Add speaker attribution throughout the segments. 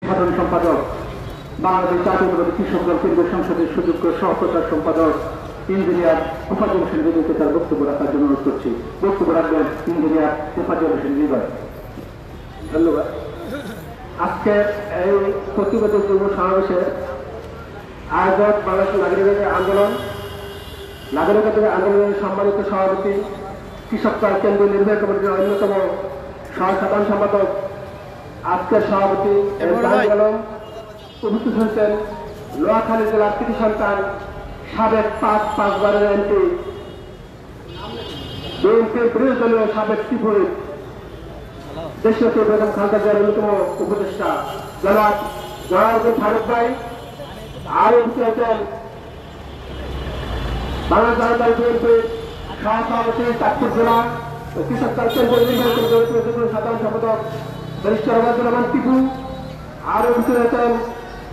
Speaker 1: সাধারণ সম্পাদক, বাংলাদেশ জাতীয়তাবাদী কৃষক দল কেন্দ্রীয় সংসদের সুযোগ্য সহপ্রচার সম্পাদক ইঞ্জিনিয়ার তোফাজ্জল হোসেন হৃদয়কে তার বক্তব্য রাখার জন্য অনুরোধ করছি। বক্তব্য রাখবেন ইঞ্জিনিয়ার তোফাজ্জল হোসেন হৃদয়।
Speaker 2: ধন্যবাদ। আজকে এই প্রতিবাদী যুব সমাবেশের আয়োজক বাংলাদেশ নাগরিকদের আন্দোলনের সম্মানিত সভাপতি, কৃষক দল কেন্দ্রীয় নির্বাহী কমিটির অন্যতম সাধারণ সম্পাদক, আজকের সভাপতি আলম, উপস্থিত হয়েছেন নোয়াখালী জেলার কৃতি সন্তান, সাবেক পাঁচবারের এমপি, বিএনপির বিরোধী দলীয় সাবেক চিফ হুইপ, দেশীয় বেগম খালেদা জিয়ার অন্যতম উপদেষ্টা জনাব জওয়াহরুদ্দিন ফারুক ভাই, আরো হয়েছেন বাংলাদেশ জাতীয়তাবাদী বিএনপির সহসভাপতি চাঁদপুর জেলা কৃষক দল কেন্দ্রীয় সাধারণ সম্পাদক ব্যারিস্টার ওবায়দুর রহমান টিপু, আরো হয়েছেন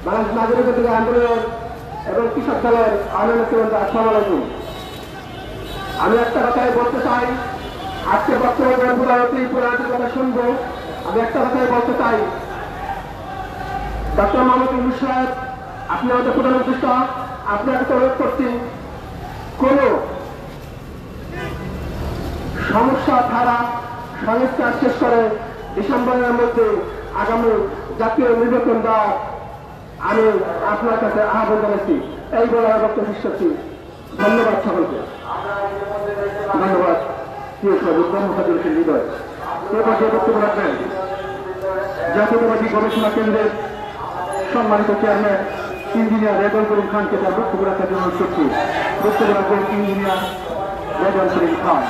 Speaker 2: বাংলাদেশ নাগরিকদের আন্দোলন এবং কৃষক দলের আন্দোলন কেন্দ্র। আসসালামু আলাইকুম। আমি একটা কথাই বলতে চাই, আজকে বর্তমানে পুরানোর কথা শুনবো। আমি একটা কথাই বলতে চাই, ডক্টর মোহাম্মদ ইউনূস সাহেব, আপনি আমাদের প্রধান উপদেষ্টা, আপনাকে তো অনুরোধ করছি, কোন সমস্যা ছাড়া সংস্কার শেষ করে ডিসেম্বরের মধ্যে আগামী জাতীয় নির্বাচন দেওয়া আমি আপনার কাছে আহ্বান জানাচ্ছি। এই বলে আমার বক্তব্য শেষ করছি। ধন্যবাদ সকলকে। ধন্যবাদ প্রিয় সভাপতি তোফাজ্জল হোসেন হৃদয়। এরপর যে বক্তব্য রাখবেন জাতীয়তাবাদী গবেষণা কেন্দ্রের সম্মানিত চেয়ারম্যান ইঞ্জিনিয়ার রেজাউল করিম খানকে তার বক্তব্য রাখার জন্য অনুরোধ করছি। বক্তব্য রাখবেন ইঞ্জিনিয়ার রেজাউল করিম খান।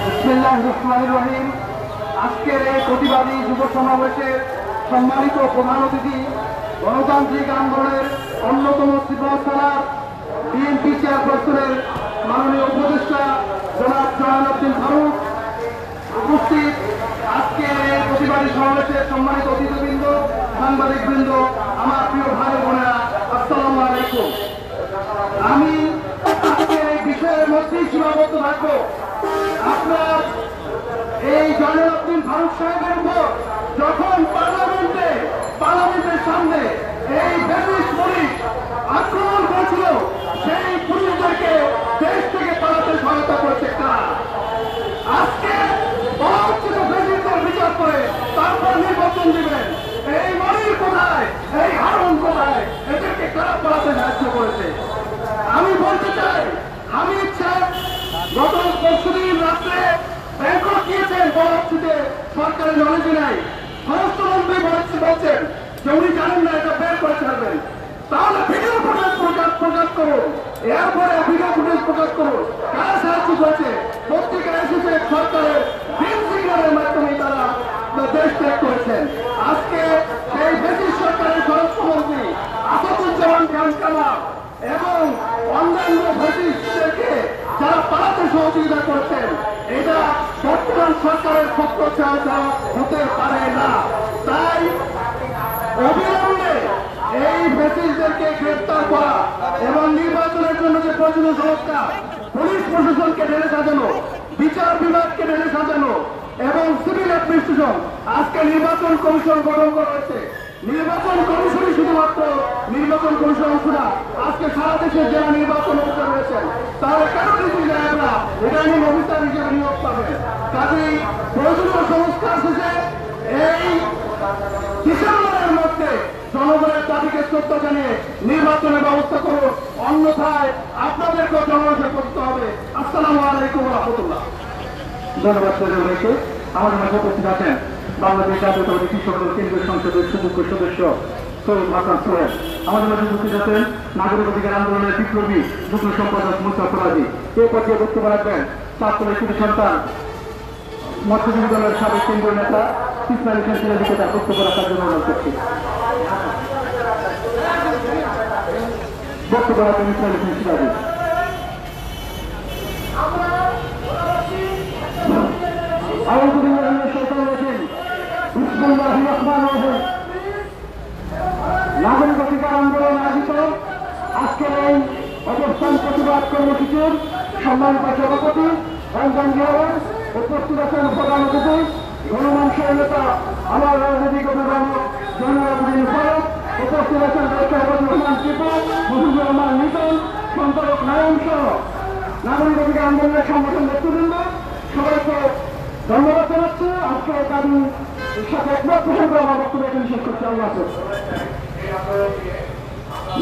Speaker 2: বিসমিল্লাহির রহমানির রহিম। আজকের এই প্রতিবাদী যুব সমাবেশের সম্মানিত প্রধান অতিথি, গণতান্ত্রিক আন্দোলনের অন্যতম সিপাহসালার বিএনপি চেয়ারপারসনের মাননীয় উপদেষ্টা জনাব জওয়াহরুদ্দিন ফারুক, উপস্থিত আজকের এই প্রতিবাদী সমাবেশের সম্মানিত অতিথিবৃন্দ, সাংবাদিকবৃন্দ, আমার প্রিয় ভাই বোনেরা, আসসালামু আলাইকুম। আমি আজকের এই বিষয়ের মধ্যেই সীমাবদ্ধ থাকবো। আপনার এই জওয়াহরুদ্দিন ফারুক সাহেবের উপর যখন পার্লামেন্টের সামনে এই ব্রিটিশ পুলিশ আক্রমণ করেছিল, সেই পুলিশদেরকে দেশ থেকে পালাতে সহায়তা করেছে কারা? আজকে বলা হচ্ছে যে ব্রিটিশদের বিচার করে তারপর নির্বাচন দিবেন। এই মনির কোথায়, এই হারুন কোথায়, এদেরকে কারা পালাতে সাহায্য করেছে? আমি বলতে চাই, হামিদ সাহেব গত পরশুদিন রাত্রে ব্যাংকক গিয়েছেন, বলা হচ্ছে যে সরকারের নলেজে নাই। স্বরাষ্ট্রমন্ত্রী বলছেন যে উনি জানেন না, এটা বের করে ছাড়বেন। তাহলে ভিডিও ফুটেজ প্রকাশ করুন, এরপরে ভিডিও ফুটেজ প্রকাশ করুন কারা সাহায্য করেছে। পত্রিকায় এসেছে সরকারের গ্রিন সিগন্যালের মাধ্যমে তারা দেশ ত্যাগ করেছেন। আজকে সেই ব্রিটিশ সরকারের স্বরাষ্ট্রমন্ত্রী আসাদুজ্জামান খান কামাল এবং অন্যান্য ব্রিটিশদেরকে যারা পালাতে সহযোগিতা করছেন, এটা বর্তমান সরকারের ছত্রছায়া হতে পারে না। তাই অবিলম্বে এই ব্রিটিশদেরকে গ্রেফতার করা এবং নির্বাচনের জন্য যে প্রয়োজনীয় সংস্কার, পুলিশ প্রশাসনকে ঢেলে সাজানো, বিচার বিভাগকে ঢেলে সাজানো এবং সিভিল অ্যাডমিনিস্ট্রেশন, আজকে নির্বাচন কমিশন গঠন করা হয়েছে। নির্বাচন কমিশনই শুধুমাত্র নির্বাচন কমিশন অংশ না, আজকে সারা দেশে যারা নির্বাচন অফিসার রয়েছেন তাহলে কেন ডিসি সাহেবরা রিটার্নিং অফিসার হিসেবে নিয়োগ পাবেন? কাজেই প্রয়োজনীয় সংস্কার শেষে এই ডিসেম্বরের মধ্যে জনগণের দাবিকে শ্রদ্ধা জানিয়ে নির্বাচনের ব্যবস্থা করুন, অন্যথায় আপনাদেরকেও জনগণকে করতে হবে। আসসালামু আলাইকুম রহমতুল্লাহ।
Speaker 1: ধন্যবাদ সবাইকে। আমাদের মাঝে উপস্থিত আছেন বাংলাদেশ জাতীয়তাবাদী কৃষক দল কেন্দ্রীয় সংসদের সুযোগ্য সদস্য সৈয়দ হাসান সোহেল। আমাদের মাঝে উপস্থিত আছেন নাগরিক অধিকার আন্দোলনের বিপ্লবী যুগ্ম সম্পাদক মুস্তাফা রাজি। এই পর্যায়ে বক্তব্য রাখবেন ছাত্রের কৃতি সন্তান, মৎস্যজীবী দলের সাবেক কেন্দ্রীয় নেতা ইসমাইল হোসেন সিরাজীকে তার বক্তব্য রাখার জন্য অনুরোধ করছি। বক্তব্য রাখবেন ইসমাইল হোসেন সিরাজী। নাগরিক অধিকার আন্দোলন আয়োজিত আজকের এই
Speaker 2: অবস্থান প্রতিবাদ কর্মসূচির সম্মানিত সভাপতি রঞ্জন জিয়াওয়ার, উপস্থিত আছেন প্রধান অতিথি গণমানুষের নেতা আমার রাজনৈতিক অভিভাবক জয়নুল ফারুক, উপস্থিত আছেন ডক্টর রহমান টিপু, মুজিবুর রহমান নিতন, সম্পাদক নারায়ণ সহ নাগরিক অধিকার আন্দোলনের সংগঠন নেতৃবৃন্দ সবাইকে ধন্যবাদ জানাচ্ছি। আজকে দাবি সাথে একমত পোষণ করে আমার বক্তব্য এখানে শেষ করতে আল্লাহ হাফেজ।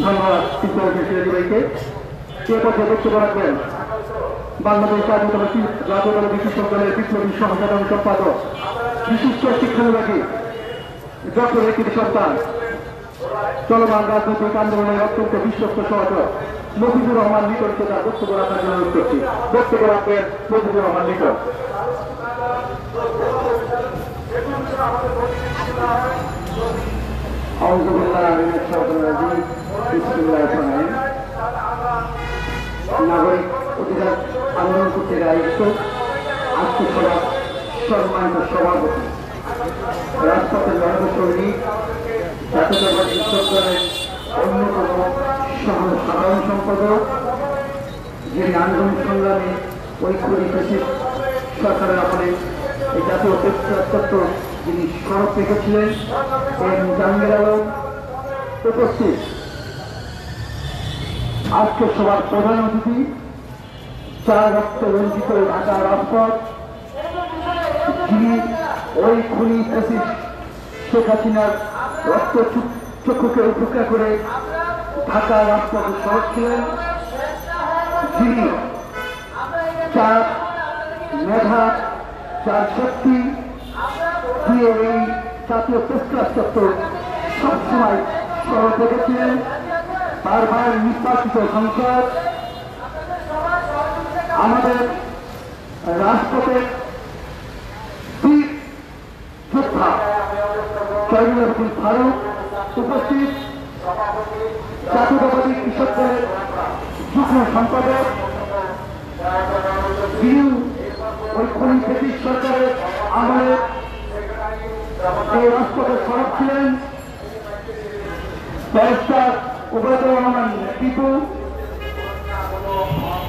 Speaker 1: ধন্যবাদ সিরাজি ভাইকে। এ পর্যায়ে বক্তব্য রাখবেন বাংলাদেশ জাতীয়তাবাদী কৃষক দলের বিপ্লবী সহসাধারণ সম্পাদক বিশিষ্ট শিক্ষানুরাগী ডক্টর একটি সন্তান চলমান রাজনৈতিক আন্দোলনের অত্যন্ত বিশ্বস্ত সহযোগ মজিবুর রহমান নিকটকে তার বক্তব্য রাখার জন্য অনুরোধ করছি। বক্তব্য রাখবেন মজিবুর রহমান নিকট।
Speaker 2: নাগরিক অধিকার আন্দোলন করতে আয়োজিত আজকে সভা সম্মানিত সভাপতি রাজপথের জনসৈনিক জাতীয়তাবাদী কৃষক দলের অন্যতম সাধারণ সম্পাদক, যিনি আন্দোলন সংগ্রামে ঐক্য সরকারের আমলে এই জাতীয় তত্ত্ব যিনি সড়ক রেখেছিলেন এম জাহাঙ্গীর আলম উপস্থিত। আজকে সবার প্রধান অতিথি চার রক্ত রঞ্জিত ঢাকা রাজপথ, যিনি ওই খুনি ফ্যাসিস্ট শেখ হাসিনার রক্ত চক্ষুকে উপেক্ষা করে ঢাকা রাজপথে সড়ক ছিলেন, যিনি যার মেধা যার শক্তি দিয়ে এই জাতীয় প্রেসক্লাব চত্বর সবসময় সড়ক রেখেছিলেন। বারবার নির্বাচিত সংসদ আমাদের রাজপথের বীর যোদ্ধা জয়নুল ফারুক উপস্থিত, জাতীয়তাবাদী কৃষক দলের যুগ্ম সম্পাদক, যিনি ওই খনি ব্রিটিশ সরকারের আমলে এই রাজপথে সড়ক ছিলেন, ব্যারিস্টার উবায়দুর রহমান টিপু।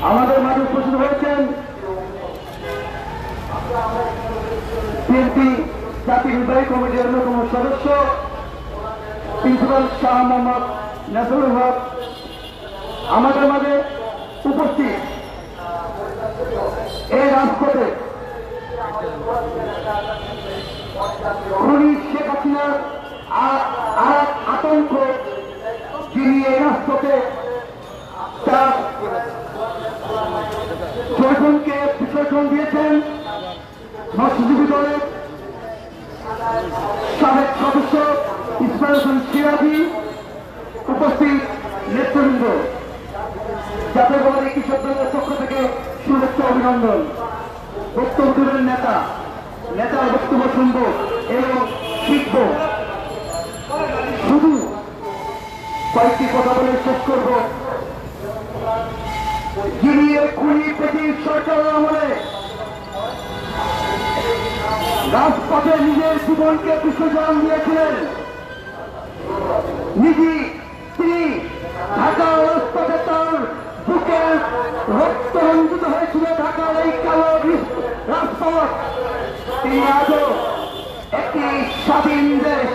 Speaker 2: আমাদের মাঝে উপস্থিত হয়েছেন বিএনপি জাতীয় নির্বাহী কমিটির অন্যতম সদস্য প্রিন্সিপাল শাহ মোহাম্মদ নাসরুল হক। আমাদের মাঝে উপস্থিত এই রাজপথে খুনি শেখ হাসিনার আর আতঙ্ক, যিনি এই রাজপথে তার জয়জনকে বিসর্জন দিয়েছেন, মৎস্যজীবী দলের সাবেক সদস্য ইসমাইল হোসেন সিরাজি, উপস্থিত নেতৃবৃন্দ, জাতীয়তাবাদী কৃষক দলের পক্ষ থেকে শুভেচ্ছা অভিনন্দন। বক্তব্য দেবেন নেতার বক্তব্য শুনব এবং শিখব। শুধু কয়েকটি কথা বলে শেষ করব। যিনি খুনি ব্রিটিশ সরকারের আমলে রাজপথে নিজের জীবনকে বিসর্জন দিয়েছিলেন, তিনি ঢাকার রাজপথে তার বুকে রক্ত রঞ্জিত হয়েছিল ঢাকার এই কালো রাজপথ। তিনি আজও একটি স্বাধীন দেশ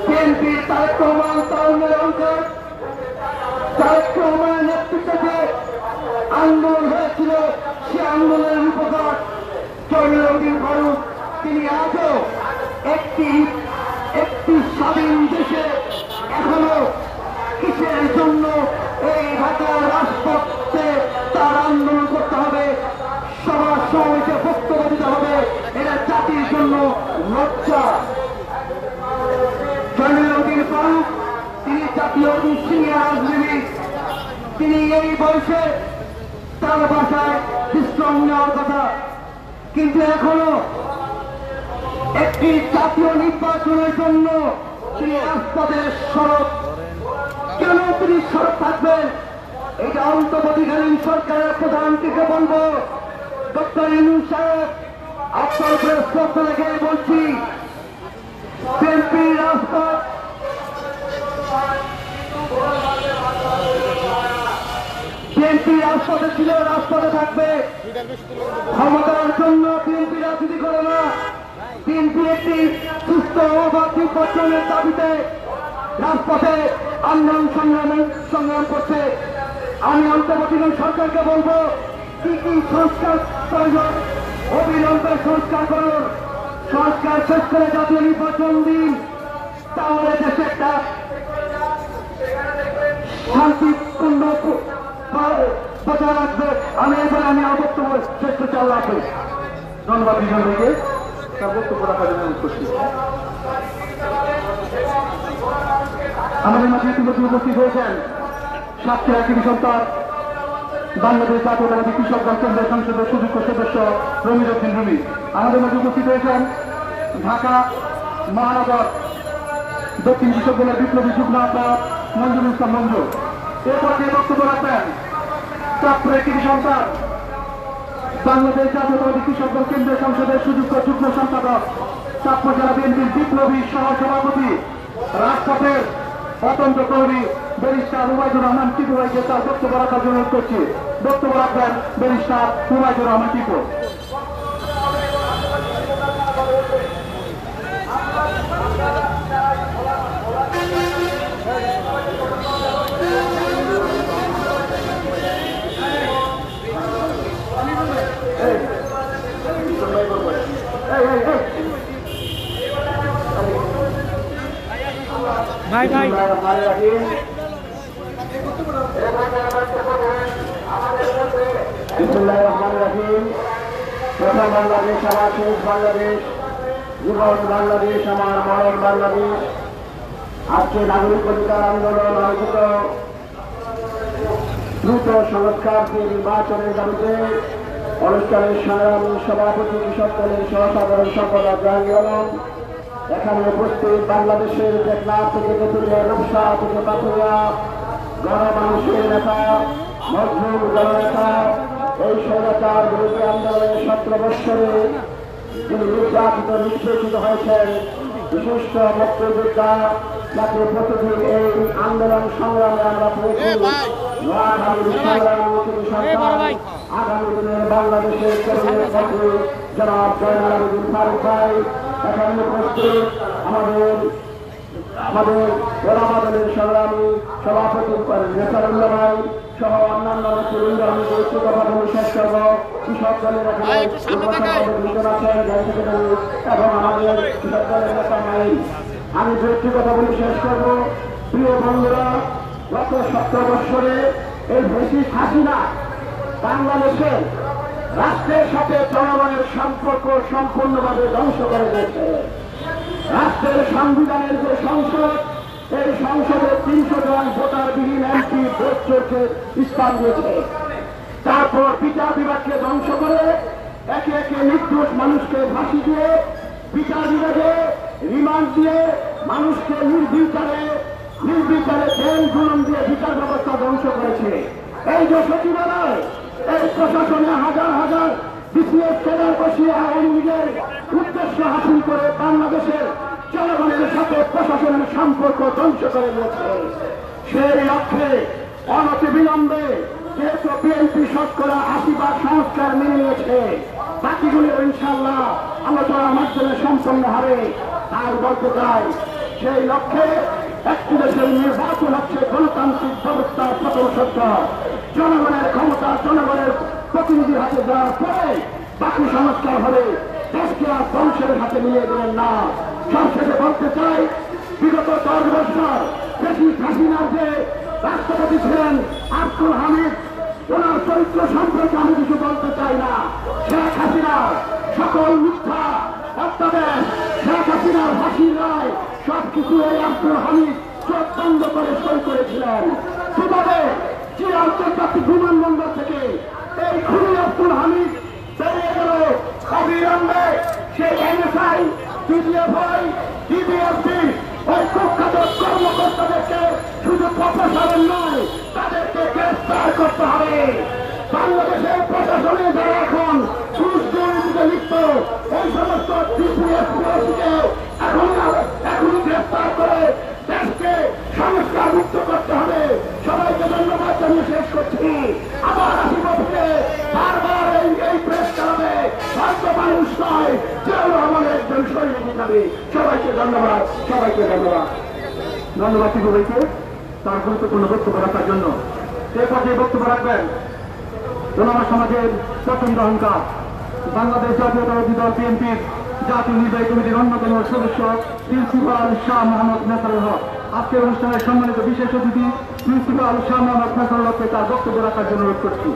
Speaker 2: বিএনপির তারেক রহমান তারুণ্যের অঙ্কের তারেক রহমানের নেতৃত্বে আন্দোলন হয়েছিল, সে আন্দোলনের রূপকার জয়নুল ফারুক। তিনি আজও একটি স্বাধীন দেশে এখনো কিসের জন্য এই ঢাকার রাজপথে তার আন্দোলন করতে হবে, সবার সমাবেশে বক্তব্য দিতে হবে, এটা জাতির জন্য লজ্জা। জয়নুল ফারুক তিনি জাতীয় সিনিয়র রাজনীতিবিদ, তিনি এই বয়সে তার বাসায় বিশ্রাম নেওয়ার কথা, কিন্তু এখনো একটি জাতীয় নির্বাচনের জন্য তিনি রাজপথের সড়ক। কেন তিনি সড়ক থাকবেন? এটা অন্তর্বর্তীকালীন সরকারের প্রধানকে বলবো, ডক্টর ইউনূস সাহেব, আপনার উপরে শ্রদ্ধা রেখে বলছি, বিএনপির রাজপথ বিএনপি রাজপথে ছিল, রাজপথে থাকবে। ক্ষমতার জন্য বিএনপি রাজনীতি করে না। বিএনপি একটি সুস্থ অবাধ নির্বাচনের দাবিতে রাজপথে আন্দোলন সংগ্রাম করছে। আমি অন্তর্বর্তীকালীন সরকারকে বলবো, কি কি সংস্কার প্রয়োজন অবিলম্বে সংস্কার করুন। সংস্কার শেষ করে জাতীয় নির্বাচন দিন, তাহলে দেশে একটা শান্তিপূর্ণ বজায় রাখবে। আমি আমার বক্তব্য শেষ করতে রাখবো।
Speaker 1: ধন্যবাদ বিজয় ভাইকে তার বক্তব্য রাখার জন্য উপস্থিত। আমাদের মাঝে ইতিমধ্যে উপস্থিত হয়েছেন সাতক্ষীরা কৃষি সন্তান বাংলাদেশ জাতীয়তাবাদী কৃষক দল কেন্দ্রীয় সংসদের সুযোগ্য সদস্য রমিজউদ্দিন রুমি। আমাদের মাঝে উপস্থিত হয়েছেন ঢাকা মহানগর দক্ষিণ কৃষক দলের বিপ্লবী যুগ্ম আহ্বায়ক মঞ্জুর ইসলাম মঞ্জু। এরপর যে বক্তব্য রাখবেন চাঁদপুরের কৃষি সন্তান বাংলাদেশ জাতীয়তাবাদী কৃষক দল কেন্দ্রীয় সংসদের সুযোগ্য যুগ্ম সম্পাদক চাঁদপুর জেলা বিএনপির বিপ্লবী সহ সভাপতি রাজপথের অত্যন্ত প্রহরী ব্যারিস্টার হুমায়ুর রহমান টিপু ভাইকে তার বক্তব্য রাখার জন্য অনুরোধ করছি। বক্তব্য রাখবেন ব্যারিস্টার হুমায়ুর রহমান টিপু।
Speaker 3: ভাই ভাই
Speaker 2: প্রথম বাংলাদেশ আমার শেষ বাংলাদেশ, জীবন বাংলাদেশ আমার মরণ বাংলাদেশ। আজকে নাগরিক অধিকার আন্দোলন আয়োজিত দ্রুত সংস্কার নির্বাচনের দাবিতে অনুষ্ঠানের সংগ্রামী সভাপতি কৃষক দলের সহসাধারণ সম্পাদক জাহাঙ্গীর আলম, এখানে উপস্থিত বাংলাদেশের টেকনাফ থেকে তেঁতুলিয়া, রূপসা থেকে পাথুরিয়া গণমানুষের নেতা, মজলুম জননেতা, এই স্বৈরাচার বিরোধী আন্দোলনের 17 বৎসরে যিনি নির্যাতিত নিষ্পেষিত হয়েছেন বিশিষ্ট মুক্তিযোদ্ধা, যাকে প্রতিদিন এই আন্দোলন সংগ্রামে আমরা পেয়েছি। নোয়াখালীর সংগ্রামী মুক্তি সরকার আগামী দিনের বাংলাদেশের কেন্দ্রীয় মন্ত্রী জনাব জয়নাল আবেদিন ফারুক ভাই, এখানে উপস্থিত আমাদের ওলামাদের সংগ্রামী সভাপতি নেসারুল্লাহ ভাই সহ অন্যান্য নেতৃবৃন্দ। আমি একটি কথা বলে শেষ করব। কৃষক দলের এখানে দুজন আছেন এবং আমাদের কৃষক দলের নেতা নাই। আমি একটি কথা বলে শেষ করব। প্রিয় বন্ধুরা, গত 17 বৎসরে এই ব্রিটিশ হাসিনা বাংলাদেশের রাষ্ট্রের সাথে জনগণের সম্পর্ক সম্পূর্ণভাবে ধ্বংস করে দিয়েছে। রাষ্ট্রের সংবিধানের যে সংসদ, এই সংসদে 300 জন ভোটারবিহীন এমপি ভোট চোরকে স্থান দিয়েছে। তারপর বিচার বিভাগকে ধ্বংস করে একে একে নির্দোষ মানুষকে ফাঁসি দিয়ে বিচার বিভাগে রিমান্ড দিয়ে মানুষকে নির্বিচারে জেল জুলুম দিয়ে বিচার ব্যবস্থা ধ্বংস করেছে। এই যে সচিবালয়, এই প্রশাসনে হাজার হাজার বিসিএস ক্যাডার বসিয়ে আওয়ামী লীগের উদ্দেশ্য হাসিল করে বাংলাদেশের জনগণের সাথে প্রশাসনের সম্পর্ক ধ্বংস করে দিয়েছে। সেই লক্ষ্যে অনতিবিলম্বে যেহেতু বিএনপি শতকরা 80% সংস্কার মেনে নিয়েছে, বাকিগুলো ইনশাল্লাহ আলোচনার মাধ্যমে সম্পন্ন হবে। তার বলতে চাই, সেই লক্ষ্যে একটি দেশের নির্বাচন হচ্ছে গণতান্ত্রিক ব্যবস্থার প্রথম সত্য। জনগণের ক্ষমতা জনগণের প্রতিনিধির হাতে দেওয়ার পরে বাকি সংস্কার হবে। দেশকে আর ধ্বংসের হাতে নিয়ে গেলেন না। সবশেষে বলতে চাই, বিগত 10 বছর বেশি হাসিনার যে রাষ্ট্রপতি ছিলেন আব্দুল হামিদ, ওনার চরিত্র সম্পর্কে আমি কিছু বলতে চাই না। শেখ হাসিনার সকল মিথ্যা অত্যাদেশ, শেখ হাসিনার ফাঁসির রায় সবকিছু এই আব্দুল হামিদ চোখ বন্ধ করে সই করেছিলেন। কিভাবে যে আন্তর্জাতিক বিমানবন্দর থেকে এই খুনি আব্দুল হামিদ বেরিয়ে গেল অবিলম্বে সেই এনএসআই, ডিজিএফআই, ডিবিএফসি ওই কুখ্যাত কর্মকর্তাদেরকে শুধু প্রশাসনের নয়, তাদেরকে গ্রেফতার করতে হবে। বাংলাদেশের প্রশাসনে যারা এখন ঘুষ দুর্নীতিতে লিপ্ত, এই সমস্ত ডিপিএসপিকে এখনই গ্রেফতার করে দেশকে সংস্কার মুক্ত করতে হবে। সবাইকে ধন্যবাদ জানিয়ে শেষ করছি।
Speaker 1: আবার আসিব ফিরে বারবার এই প্রেস ক্লাবে ভাগ্য মানুষ নয় যেও আমাদের একজন সৈনিক হিসাবে। সবাইকে ধন্যবাদ, সবাইকে ধন্যবাদ। ধন্যবাদ সবাইকে তার গুরুত্বপূর্ণ বক্তব্য রাখার জন্য। এই পর্যায়ে বক্তব্য রাখবেন ওনার সমাজের প্রচন্ড অহংকার, বাংলাদেশ জাতীয়তাবাদী দল বিএনপির জাতীয় নির্বাহী কমিটির অন্যতম সদস্য প্রিন্সিপাল শাহ মোহাম্মদ নেসারুল হক। আজকের অনুষ্ঠানের সম্মানিত বিশেষ অতিথি প্রিন্সিপাল শাহ মোহাম্মদ নেসারুল হককে তার বক্তব্য রাখার জন্য অনুরোধ করছি।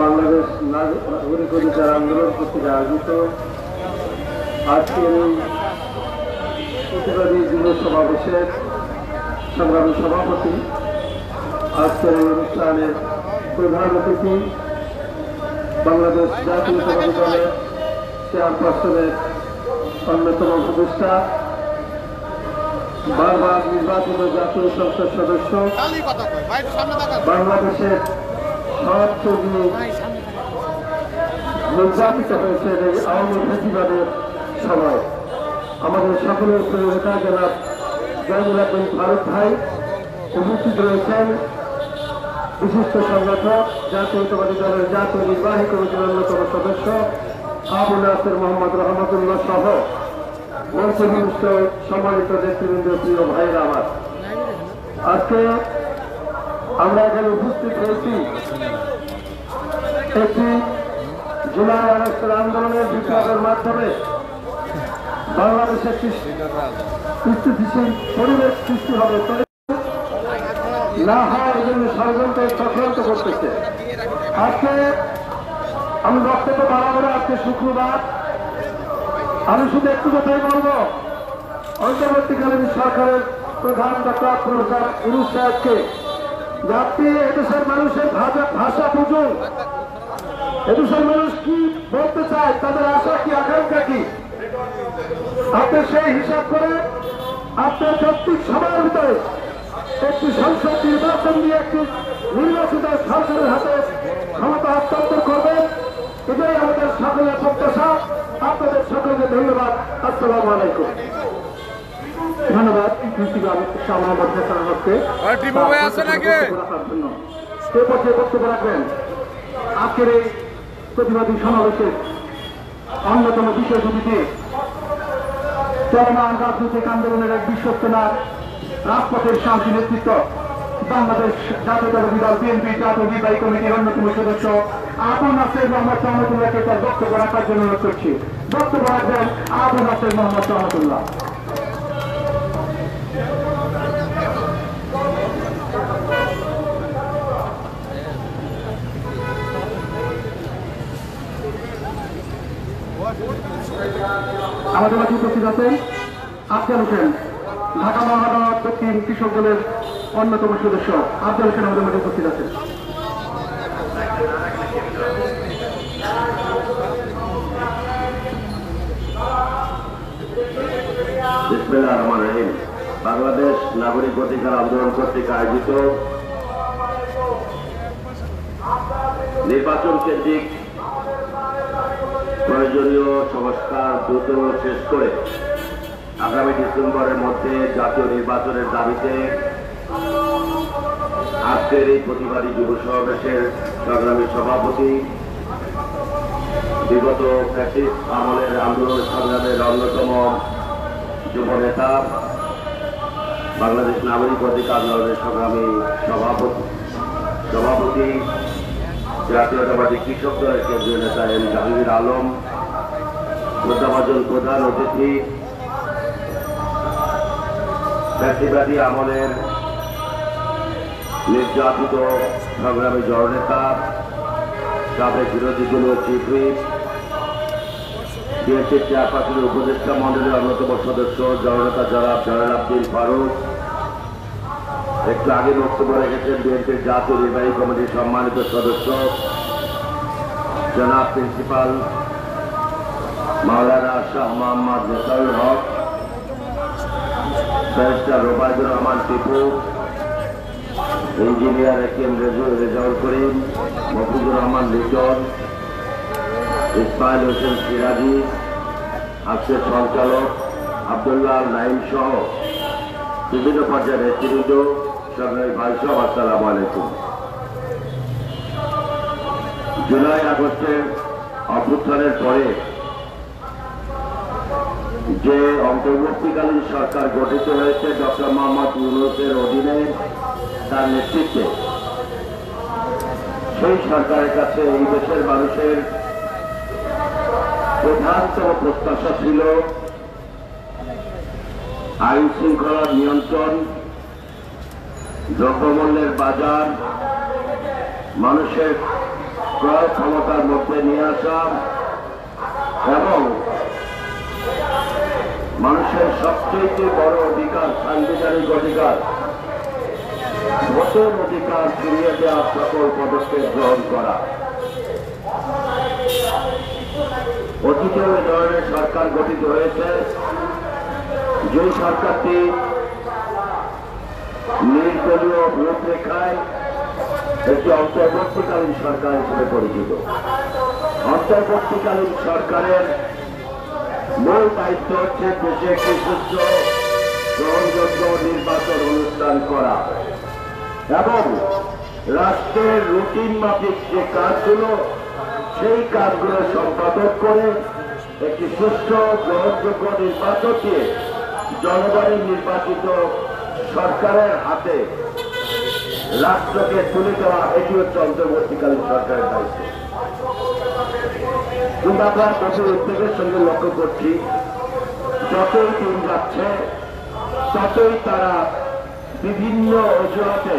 Speaker 2: বাংলাদেশ নাগরিক অধিকার আন্দোলন কর্তৃক আয়োজিত আজকের এই প্রতিবাদী যুব সমাবেশের সংগ্রামী সভাপতি, আজকের এই অনুষ্ঠানের প্রধান অতিথি, বাংলাদেশ জাতীয়তাবাদী দলের চেয়ারপারসনের অন্যতম উপদেষ্টা, বারবার নির্বাচিত জাতীয় সংসদ সদস্য, বাংলাদেশের সব নির্যাতিত হয়েছে এই আওয়ামী ফেসিবাদের সময়। আমাদের সকলের প্রিয় নেতা জনাব জয়নুল আবেদিন ফারুক ভাই উপস্থিত রয়েছেন, বিশিষ্ট সংগঠক, জাতীয়তাবাদী দলের জাতীয় নির্বাহী কমিটির অন্যতম সদস্য আবু নাসের মোহাম্মদ রহমতুল্লাহ সহ মঞ্চবিষ্ট সম্মানিত নেতৃবৃন্দ, প্রিয় ভাইয়েরা আমার, আজকে আমরা এখানে উপস্থিত হয়েছি একটি জুলাই আগস্টের আন্দোলনের বিপ্লবের মাধ্যমে বাংলাদেশে একটি স্থিতিশীল পরিবেশ সৃষ্টি হবে না হয় এই জন্য ষড়যন্ত্র চক্রান্ত করতেছে। আজকে আমি বক্তব্য বাড়াবো না, আজকে শুক্রবার, আমি শুধু একটু কথাই বলবো। অন্তর্বর্তীকালীন সরকারের প্রধান ডক্টর প্রফেসর ইউনূস সাহেবকে, যে আপনি এদেশের মানুষের ভাষা বুঝুন, এদেশের মানুষ কি বলতে চায়, তাদের আশা কি, আকাঙ্ক্ষা কি, আপনি সেই হিসাব করে আপনার যৌক্তিক সভার ভিতরে একটি সংসদ নির্বাচন দিয়ে একটি নির্বাচিত সরকারের হাতে ক্ষমতা হস্তান্তর করবেন, এটাই আমাদের সকলের প্রত্যাশা। আপনাদের সকলকে ধন্যবাদ। আসসালামু আলাইকুম। ধন্যবাদ প্রিন্সিপাল শাহ মোহাম্মদ নেসারুল হককে রাখার জন্য। সে পর্যায়ে বক্তব্য রাখবেন আজকের এই প্রতিবাদী সমাবেশের অন্যতম বিশেষ অতিথি, চলমান রাজনৈতিক আন্দোলনের এক বিশ্বস্ত নাম, রাজপথের শান্তি নেতৃত্ব, বাংলাদেশ জাতীয়তাবাদী দল বিএনপি জাতীয় নির্বাহী কমিটির অন্যতম সদস্য আবু নাসের মোহাম্মদ রহমতুল্লাহকে তার বক্তব্য রাখার জন্য অনুরোধ করছি। বক্তব্য রাখবেন আবু নাসের মোহাম্মদ রহমতুল্লাহ। আমাদের মাঝে উপস্থিত আছেন আফজাল হোসেন, ঢাকা মহানগর দক্ষিণ কৃষক দলের অন্যতম সদস্য। আফজাল হোসেন আমাদের মাঝে উপস্থিত আছেন।
Speaker 3: বিসমিল্লাহির রহমানির রহিম। বাংলাদেশ নাগরিক অধিকার আন্দোলন কর্তৃক আয়োজিত নির্বাচন কেন্দ্রিক প্রয়োজনীয় সংস্কার দ্রুত শেষ করে আগামী ডিসেম্বরের মধ্যে জাতীয় নির্বাচনের দাবিতে আজকের এই প্রতিবাদী যুব সমাবেশের সংগ্রামী সভাপতি, বিগত ফ্যাসিস্ট আমলের আন্দোলন সংগ্রামের অন্যতম যুব নেতা, বাংলাদেশ নাগরিক অধিকার আন্দোলনের সংগ্রামী সভাপতি জাতীয়তাবাদী কৃষক দলের কেন্দ্রীয় নেতা এম জাহাঙ্গীর আলম, শ্রদ্ধাভাজন প্রধান অতিথি, ফ্যাসিবাদী আমলের নির্যাতিত সংগ্রামী জননেতা, সাবেক বিরোধী দলীয় চিফ হুইপ, বিএনপির চেয়ারপারসনের উপদেষ্টা মন্ডলীর অন্যতম সদস্য জননেতা জনাব জয়নুল আবেদিন ফারুক, একটু আগে বক্তব্য রেখেছেন বিএনপির জাতীয় নির্বাহী কমিটির সম্মানিত সদস্য জনাব প্রিন্সিপাল মাওলানা শাহ মোহাম্মদ নেসারুল হক, ব্যারিস্টার রোবায়দুর রহমান টিপু, ইঞ্জিনিয়ার একেম রেজাউল করিম, মফিজুর রহমান লিটন, ইসমাইল হোসেন সিরাজি, আজকের সঞ্চালক আব্দুল্লাহ নাইম সহ বিভিন্ন পর্যায়ের নেতৃবৃন্দ, সংগ্রামী ভাই সব, আসসালামু আলাইকুম। জুলাই আগস্টের অভ্যুত্থানের পরে যে অন্তর্বর্তীকালীন সরকার গঠিত হয়েছে ডক্টর মোহাম্মদ ইউনূসের অধীনে, তার নেতৃত্বে, সেই সরকারের কাছে এই দেশের মানুষের প্রধানতম প্রত্যাশা ছিল আইন শৃঙ্খলা নিয়ন্ত্রণ, দ্রব্যমূল্যের বাজার মানুষের ক্রয় ক্ষমতার মধ্যে নিয়ে আসা এবং মানুষের সবচেয়ে বড় অধিকার, সাংবিধানিক অধিকার, ভোটের অধিকার ফিরিয়ে দেওয়ার সকল পদক্ষেপ গ্রহণ করা। অতীতে ওই ধরনের সরকার গঠিত হয়েছে, যে সরকারটি নির্দলীয় রূপরেখায় একটি অন্তর্বর্তীকালীন সরকার হিসেবে পরিচিত। অন্তর্বর্তীকালীন সরকারের মূল দায়িত্ব হচ্ছে দেশে একটি সুস্থ গ্রহণযোগ্য নির্বাচন অনুষ্ঠান করা এবং রাষ্ট্রের রুটিন মাফিক যে কাজগুলো, সেই কাজগুলো সম্পাদন করে একটি সুষ্ঠু গ্রহণযোগ্য নির্বাচন দিয়ে জনগণের নির্বাচিত সরকারের হাতে রাষ্ট্রকে তুলে দেওয়া, এটি হচ্ছে অন্তর্বর্তীকালীন সরকারের দায়িত্ব। কিন্তু আমরা দেশের উদ্যোগের সঙ্গে লক্ষ্য করছি, যতই দিন যাচ্ছে ততই তারা বিভিন্ন অজুহাতে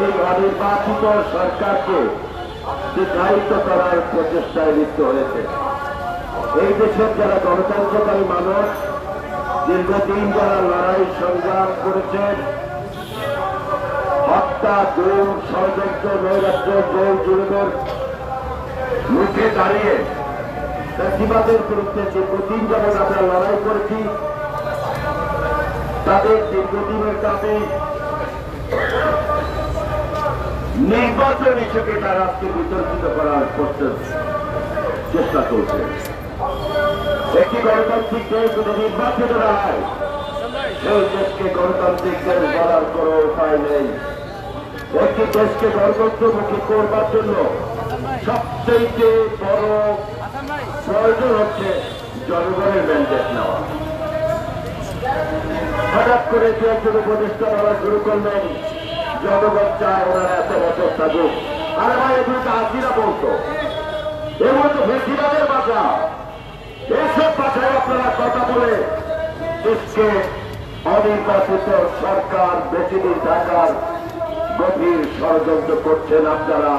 Speaker 3: এই অনির্বাচিত সরকারকে দায়িত্ব করার প্রচেষ্টায় লিপ্ত হয়েছে। এই দেশের যারা গণতন্ত্রকারী মানুষ, দীর্ঘদিন যারা লড়াই সংগ্রাম করেছেন, হত্যা, গুম, ষড়যন্ত্র, নৈরাজ্য, জেল জুলুমের মুখে দাঁড়িয়ে ফ্যাসিবাদের বিরুদ্ধে দীর্ঘদিন যেমন আমরা লড়াই করেছি, তাদের দীর্ঘদিনের দাবি নির্বাচন হিসেবে তারা আজকে বিতর্কিত করার চেষ্টা করছে। একটি গণতান্ত্রিক দেশ যদি নির্বাচিত না হয়, সেই দেশকে গণতান্ত্রিক দেশ বলার কোন উপায় নেই। একটি দেশকে গণতন্ত্রমুখী করবার জন্য সবচেয়ে বড় প্রয়োজন হচ্ছে জনগণের ম্যান্ডেট নেওয়া। হঠাৎ করে যে একজন উপদেষ্টা বলা শুরু করলেন, জনগণ চায় ওনারা এত বছর থাকুক। আরে ভাই, এগুলো তো হাসিরা বলতো, এগুলো তো বেশিরভাগের ভাষা। এইসব ভাষায় আপনারা কথা বলে দেশকে অনির্বাচিত সরকার বেশি দিন থাকার গভীর ষড়যন্ত্র করছেন আপনারা।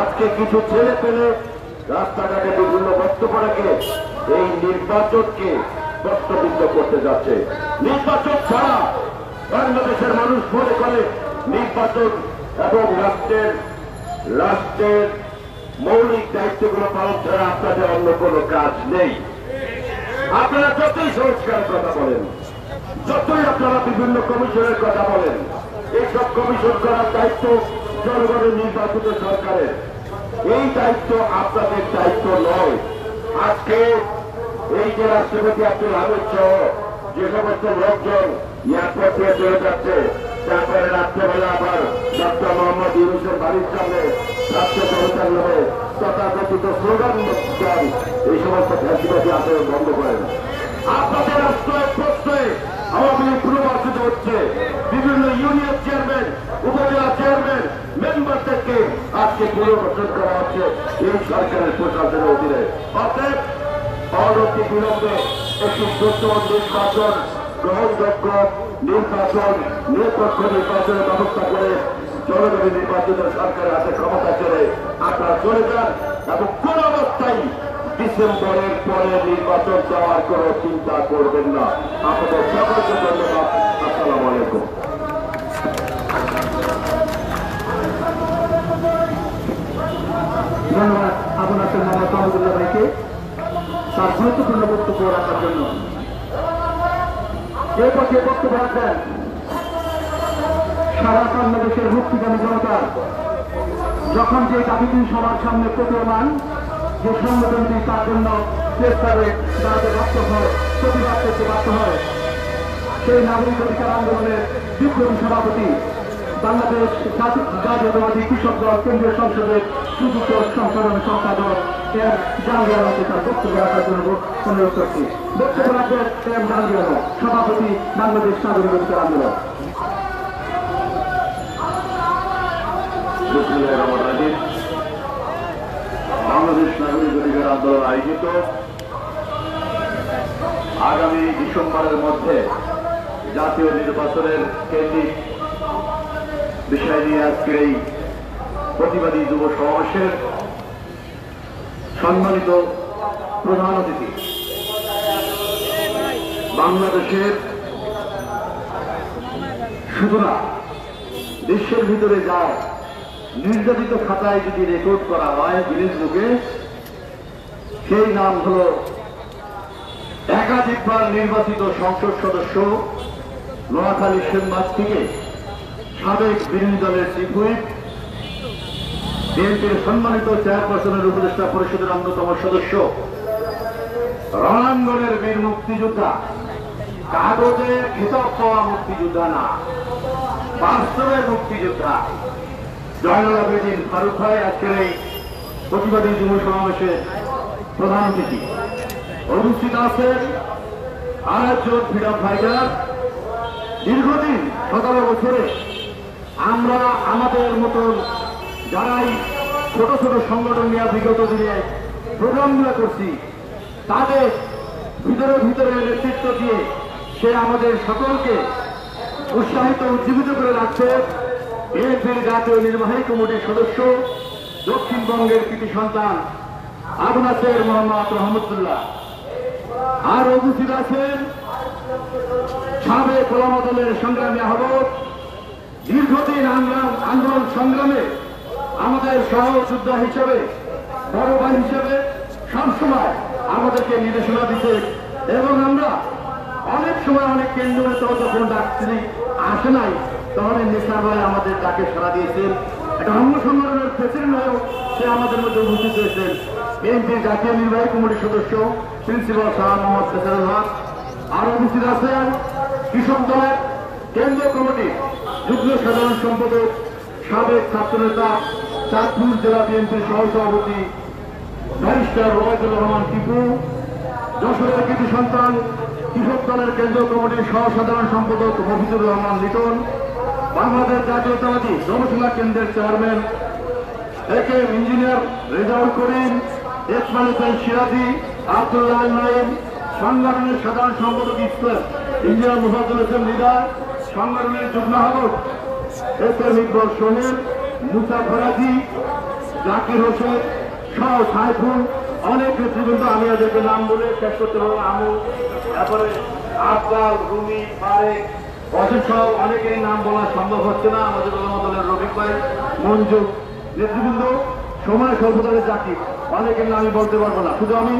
Speaker 3: আজকে কিছু ছেলে পেলে রাস্তাঘাটে বিভিন্ন বক্তব্য রেখে এই নির্বাচনকে প্রশ্নবিদ্ধ করতে যাচ্ছে। নির্বাচন ছাড়া বাংলাদেশের মানুষ মনে করে নির্বাচন এবং রাষ্ট্রের মৌলিক দায়িত্বগুলো পালন ছাড়া আপনাদের অন্য কোনো কাজ নেই। আপনারা যতই সংস্কারের কথা বলেন, যতই আপনারা বিভিন্ন কমিশনের কথা বলেন, এইসব কমিশন করার দায়িত্ব জনগণের নির্বাচিত সরকারের। এই দায়িত্ব আপনাদের দায়িত্ব নয়। আজকে এই যে রাষ্ট্রপতি আব্দুল হামিদ সহ যে সমস্ত লোকজন এয়ারপোর্ট দিয়ে চলে যাচ্ছে, তারপরে রাত্রেবেলা আবার ডক্টর মোহাম্মদ ইউনূসের বাড়ির সামনে রাষ্ট্র জনতার নামে তথাকথিত স্লোগান দেন, এই সমস্ত ফ্যাসিবাদী আচরণ বন্ধ করেন। আপনাদের রাষ্ট্রের প্রশ্নে আওয়ামী লীগ পুনর্বাসিত হচ্ছে। বিভিন্ন ইউনিয়ন চেয়ারম্যান, উপজেলা চেয়ারম্যান, মেম্বারদেরকে আজকে পুনর্বাসন করা হচ্ছে এই সরকারের প্রশাসনের অধীনে। অতএব অনতি বিলম্বে একটি দ্রুত নির্বাচন, গ্রহণযোগ্য নির্বাচন, নিরপেক্ষ নির্বাচনের ব্যবস্থা করে জনগণের নির্বাচিত সরকারের হাতে ক্ষমতা ছেড়ে আপনারা চলে যান এবং কোন অবস্থায় ডিসেম্বরের পরে নির্বাচন দেওয়ার কোন চিন্তা করবেন না। আপনাদের সকলকে ধন্যবাদ। আসসালামু আলাইকুম।
Speaker 1: ধন্যবাদ আবু নাসের মোহাম্মদ মাহমুদুল্লাহ ভাইকে তার গুরুত্বপূর্ণ বক্তব্য রাখার জন্য। এই পথে বক্তব্য রাখবেন সারা বাংলাদেশের মুক্তিকামী জনতা যখন যে দাবিটি সবার সামনে প্রতীয়মান যে সংগঠনটি তার জন্য প্রেসক্লাবে তাদের বক্তব্য প্রতিবাদ করতে বাধ্য হয় সেই নাগরিক অধিকার আন্দোলনের বিপ্লবী সভাপতি বাংলাদেশ জাতীয়তাবাদী কৃষক দল কেন্দ্রীয় সংসদের সুযুক্ত সংশোধন সম্পাদক এম জাহাঙ্গীর আলমকে তার বক্তব্য রাখার জন্য অনুরোধ করছি। বক্তব্য রাখবেন এম জাহাঙ্গীর আলম, সভাপতি বাংলাদেশ নাগরিক অধিকার আন্দোলন।
Speaker 3: বাংলাদেশ নাগরিক অধিকার আন্দোলন আয়োজিত আগামী ডিসেম্বরের মধ্যে জাতীয় নির্বাচনের কেন্দ্রিক বিষয় নিয়ে আজকের এই প্রতিবাদী যুব সমাবেশের সম্মানিত প্রধান অতিথি বাংলাদেশের শুধু না দেশের ভিতরে যা নির্যাতিত খাতায় যদি রেকর্ড করা হয় গিনেস বুকে, সেই নাম হল একাধিকবার নির্বাচিত সংসদ সদস্য নোয়াখালী সেনবাগ থেকে সাবেক বিরোধী দলের চিফ হুইপ, বিএনপির সম্মানিত চেয়ারপারসনের উপদেষ্টা পরিষদের অন্যতম সদস্য, রণাঙ্গনের বীর মুক্তিযোদ্ধা, কাগজে খেতাব পাওয়া মুক্তিযোদ্ধা না, বাস্তবের মুক্তিযোদ্ধা জয়নুল আবেদিন ফারুক ভাই আজকের এই প্রতিবাদী যুব সমাবেশের প্রধান অতিথি। উপস্থিত আছেন আরেকজন ফ্রিডম ফাইটার। দীর্ঘদিন 17 বছরে আমরা আমাদের মতন যারাই ছোট ছোট সংগঠন নিয়ে বিগত দিনে প্রোগ্রামগুলো করছি, তাদের ভিতরে ভিতরে নেতৃত্ব দিয়ে সে আমাদের সকলকে উৎসাহিত উজ্জীবিত করে রাখছে। বিএনপির জাতীয় নির্বাহী কমিটির সদস্য, দক্ষিণবঙ্গের কৃতি সন্তান আবু নাসের মোহাম্মদ রহমতুল্লাহ। আর উপস্থিত আছেন সাবেক ওলামা দলের সংগ্রামী আহ্বায়ক, দীর্ঘদিন আন্দোলন সংগ্রামে আমাদের সহযোদ্ধা হিসেবে, বড় ভাই হিসেবে সবসময় আমাদেরকে নির্দেশনা দিতে, এবং আমরা অনেক সময় অনেক কেন্দ্রে যখন ডাকছি আসে নাই, তখন নেশা ভাই আমাদের ডাকে সাড়া দিয়েছেন। একটা অঙ্গ সংগঠনের প্রেসিডেন্ট হয়েও সে আমাদের মধ্যে উপস্থিত হয়েছেন। বিএনপির জাতীয় নির্বাহী কমিটির সদস্য প্রিন্সিপাল শাহ মোহাম্মদ ফেসারুল হক। আরো উপস্থিত আছেন কৃষক দলের কেন্দ্রীয় কমিটির যুগ্ম সাধারণ সম্পাদক, সাবেক ছাত্রনেতা, চাঁদপুর জেলা বিএনপির সহসভাপতি ব্যারিস্টার রোবায়তুর রহমান টিপু, যশোরের কৃতি সন্তান কৃষক দলের কেন্দ্রীয় কমিটির সহসাধারণ সম্পাদক মফিজুর রহমান লিটন, বাংলাদেশ জাতীয়তাবাদী জনসেবা কেন্দ্রের চেয়ারম্যান একে ইঞ্জিনিয়ার রেজাউল করিম, ইসমাইল হোসেন সিরাজি, আব্দুল্লাহ নাইম, সংগঠনের সাধারণ সম্পাদক ইসলাম ইঞ্জিনিয়ার মুফাজ্জল হোসেন হৃদয়, সংগঠনের যুগ্ম আহ্বায়ক এস এম ইকবাল সোহেল, মুসা ফরাজি, জাকির হোসেন সহ সাইফুল, অনেক নেতৃবৃন্দ। আমি ওদেরকে নাম বলে শেষ করতে পারবো। আমু, তারপরে আফজাল, রুমি, ফারেক, অশেষ সহ অনেকেরই নাম বলা সম্ভব হচ্ছে না। আমাদের ওলামা দলের রফিক ভাই, মঞ্জু নেতৃবৃন্দ, সময় সর্বদারের জাকির, অনেকের নাম আমি বলতে পারবো না। শুধু আমি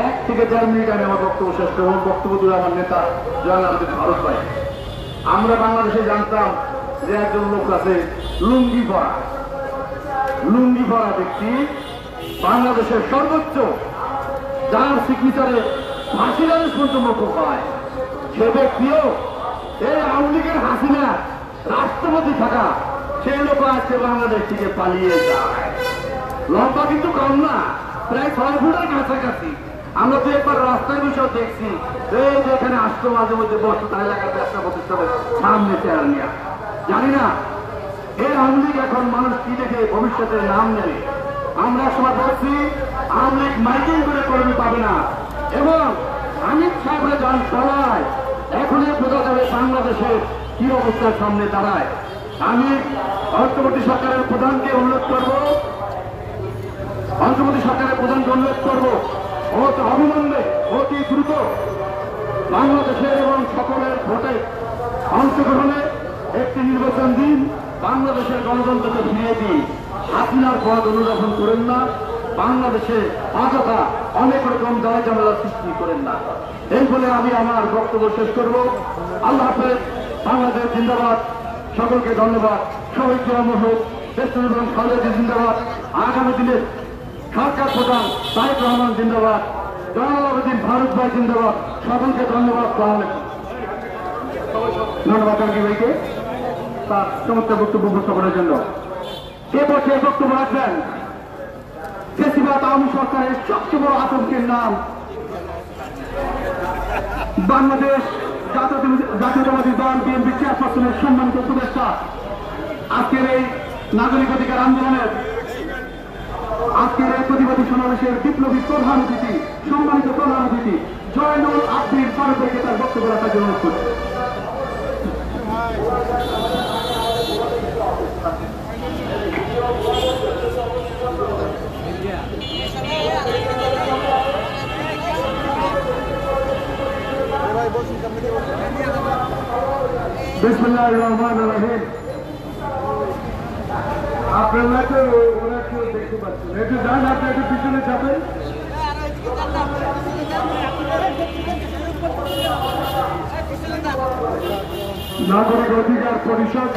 Speaker 3: 1 থেকে 4 মিনিট আমি আমার বক্তব্য শেষ করব। বক্তব্য দিল আমার নেতা জয়নাল আবেদিন ফারুক ভাই। আমরা বাংলাদেশে জানতাম যে একজন লোক আছে লুঙ্গি পরা ব্যক্তি, বাংলাদেশের সর্বোচ্চ, যার সিগনেচারে ফাঁসির আদেশ পর্যন্ত মৌকুফ হয়, সে ব্যক্তিও এই আওয়ামী লীগের হাসিনা রাষ্ট্রপতি থাকা সেই লোক আজকে বাংলাদেশ থেকে পালিয়ে যায়। লম্বা কিন্তু কম না, প্রায় 6 ফুটের কাছাকাছি। আমরা তো একবার রাস্তায় বিষয় দেখছি, এই যে এখানে আসতো মাঝে মধ্যে বসতো তার এলাকার ব্যবসা প্রতিষ্ঠানের সামনে চেয়ার নিয়ে। জানি না এই আওয়ামী লীগ এখন মানুষ কি দেখে ভবিষ্যতের নাম নেবে। আমরা সময় বলছি আওয়ামী লীগ মাইকিং করে কর্মী পাবে না, এবং অমিত সাহেবরা যান সবাই এখনই বোঝা যাবে বাংলাদেশের কি অবস্থার সামনে দাঁড়ায়। আমি অন্তর্বর্তী সরকারের প্রধানকে অনুরোধ করবো, অবিলম্বে অতি দ্রুত বাংলাদেশের এবং সকলের ভোটে অংশগ্রহণে একটি নির্বাচন দিন, বাংলাদেশের গণতন্ত্রকে ফিরিয়ে দিন। হাসিনার পদ অনুধাবন করেন না,
Speaker 1: বাংলাদেশে অযথা অনেক রকম দায় ঝামেলা সৃষ্টি করেন না। এই বলে আমি আমার বক্তব্য শেষ করব। আল্লাহ হাফেজ। বাংলাদেশ জিন্দাবাদ। সকলকে ধন্যবাদ। শহীদ জিয়া হোক, দেশ এবং খালেদা জিন্দাবাদ। আগামী দিনে সরকার প্রধান তারেক রহমান জিন্দাবাদ। জয়নাল আবেদিন ফারুক ভাই জিন্দাবাদ। সকলকে ধন্যবাদ। ধন্যবাদ আঙ্কি ভাইকে তার চমৎকার বক্তব্য উপস্থাপনের জন্য। এ পর্যায়ে বক্তব্য রাখবেন ফেসিবাদ আওয়ামী সরকারের সবচেয়ে বড় আতঙ্কের নাম বাংলাদেশ জাতীয়তাবাদী দল বিএনপি চেয়ারপারসনের সম্মানিত উপদেষ্টা, আজকের এই নাগরিক অধিকার আন্দোলনের আজকের এই প্রতিবাদী সমাবেশের বিপ্লবী প্রধান অতিথি, সম্মানিত প্রধান অতিথি জয়নুল আবেদিন ফারুক ভাইকে তার বক্তব্য রাখার জন্য অনুরোধ করছি। বিসমিল্লাহির রহমানির রহিম। আপনারা তো ওরা কেউ দেখতে পাচ্ছেন, একটু যান, আপনি একটু পিছনে যাবেন। নাগরিক অধিকার পরিষদ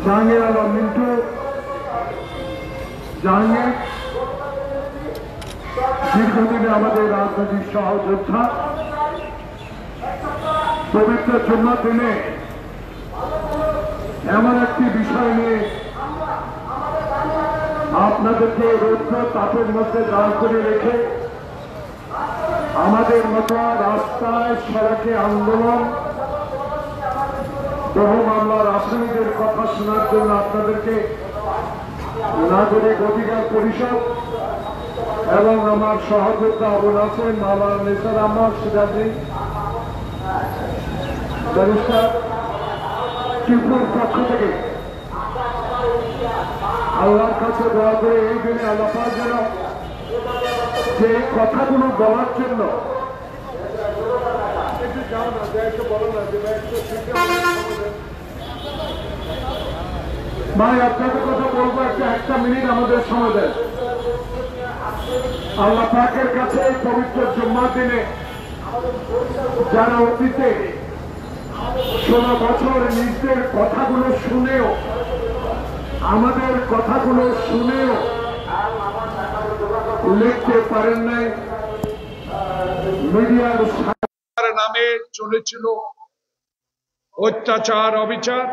Speaker 1: জাহাঙ্গীর আলম মিন্টু জাহাঙ্গীর দীর্ঘদিনে আমাদের রাজনৈতিক সহযোদ্ধা, পবিত্র জুম্মার দিনে এমন একটি বিষয় নিয়ে আপনাদেরকে রৌদ্র তাপের মধ্যে দাঁড় করে রেখে আমাদের মতো রাস্তায় সড়কে আন্দোলন, বহু মামলার আসামিদের কথা শোনার জন্য আপনাদেরকে নাগরিক অধিকার পরিষদ এবং আমার সহযোদ্ধা আবুল হাসেন, মাওলানা নিসার আহমদ সিরাজি, ব্যারিস্টার ত্রিপুর পক্ষ থেকে আল্লাহর কাছে দোয়া করে এই দিনে আল্লাহ পাক যেন যে কথাগুলো বলার জন্য ভাই আপনাদের কথা বলবো, একটা মিনিট আমাদের সময় দেন। আল্লাহ পাকের কাছে এই পবিত্র জুম্মার দিনে যারা অতীতে 16 বছর নিজের কথাগুলো শুনেও, আমাদের কথাগুলো শুনেও লিখতে পারেন নাই, মিডিয়ার নামে চলেছিল অত্যাচার, অবিচার,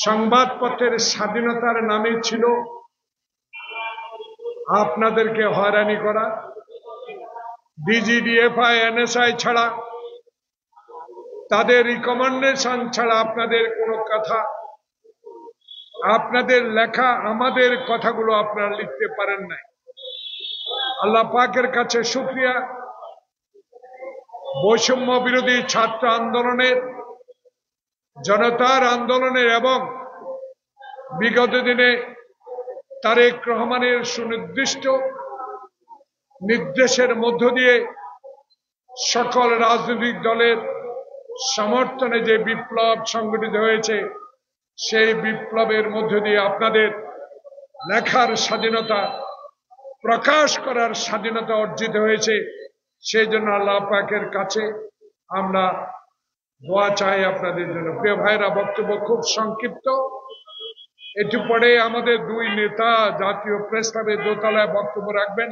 Speaker 1: সংবাদপত্রের স্বাধীনতার নামে ছিল আপনাদেরকে হয়রানি করা। ডিজিডিএফআই, এনএসআই ছাড়া, তাদের রিকমেন্ডেশন ছাড়া আপনাদের কোনো কথা, আপনাদের লেখা আমাদের কথাগুলো আপনারা লিখতে পারেন নাই। আল্লাহ পাকের কাছে শুকরিয়া, বৈষম্য বিরোধী ছাত্র আন্দোলনের, জনতার আন্দোলনের এবং বিগত দিনে তারেক রহমানের সুনির্দিষ্ট নির্দেশের মধ্য দিয়ে সকল রাজনৈতিক দলের সমর্থনে যে বিপ্লব সংগঠিত হয়েছে, সেই বিপ্লবের মধ্য দিয়ে আপনাদের লেখার স্বাধীনতা, প্রকাশ করার স্বাধীনতা অর্জিত হয়েছে। সেই জন্য আল্লাহ পাকের কাছে আমরা দোয়া চাই আপনাদের জন্য। প্রিয় ভাইরা, বক্তব্য খুব সংক্ষিপ্ত। একটু পরে আমাদের দুই নেতা জাতীয় প্রেস ক্লাবের দোতলায় বক্তব্য রাখবেন।